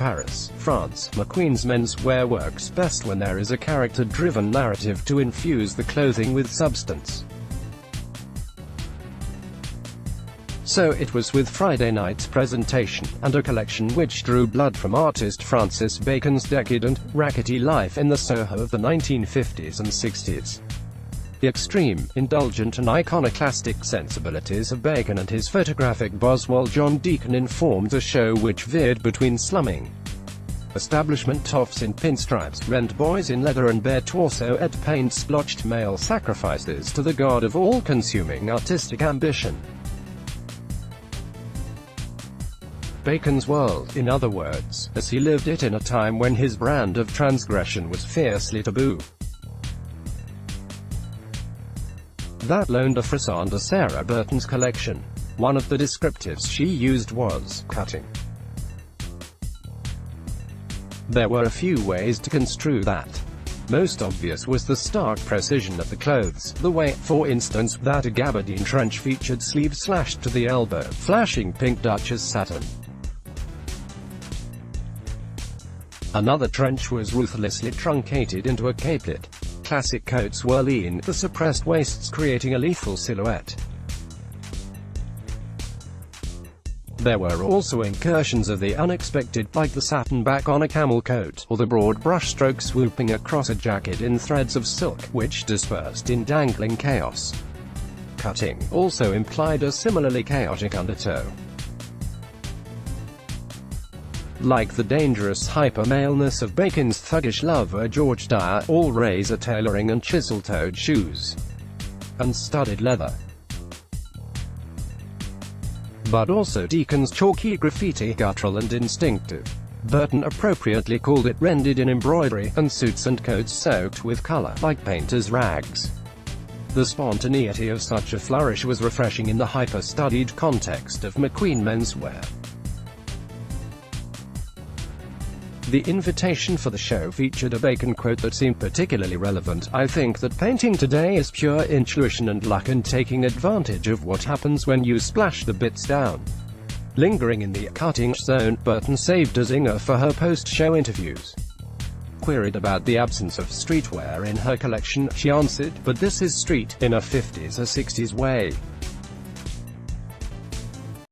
Paris, France. McQueen's menswear works best when there is a character-driven narrative to infuse the clothing with substance. So it was with Friday night's presentation, and a collection which drew blood from artist Francis Bacon's decadent, rackety life in the Soho of the 1950s and 60s. The extreme, indulgent and iconoclastic sensibilities of Bacon and his photographic boss while John Deacon informed a show which veered between slumming establishment toffs in pinstripes, rent boys in leather and bare torso-ed paint-splotched male sacrifices to the god of all-consuming artistic ambition. Bacon's world, in other words, as he lived it in a time when his brand of transgression was fiercely taboo. That loaned a frisson to Sarah Burton's collection. One of the descriptives she used was cutting. There were a few ways to construe that. Most obvious was the stark precision of the clothes, the way, for instance, that a gabardine trench featured sleeves slashed to the elbow, flashing pink Duchess satin. Another trench was ruthlessly truncated into a capelet. Classic coats were lean, the suppressed waists creating a lethal silhouette. There were also incursions of the unexpected, like the satin back on a camel coat, or the broad brushstroke swooping across a jacket in threads of silk, which dispersed in dangling chaos. Cutting also implied a similarly chaotic undertow. Like the dangerous hyper-maleness of Bacon's thuggish lover George Dyer, all razor tailoring and chisel-toed shoes, and studded leather. But also Deacon's chalky graffiti, guttural and instinctive. Burton appropriately called it rendered in embroidery, and suits and coats soaked with color, like painter's rags. The spontaneity of such a flourish was refreshing in the hyper-studied context of McQueen menswear. The invitation for the show featured a Bacon quote that seemed particularly relevant: "I think that painting today is pure intuition and luck and taking advantage of what happens when you splash the bits down." Lingering in the cutting zone, Burton saved a zinger for her post-show interviews. Queried about the absence of streetwear in her collection, she answered, "But this is street, in a 50s or 60s way.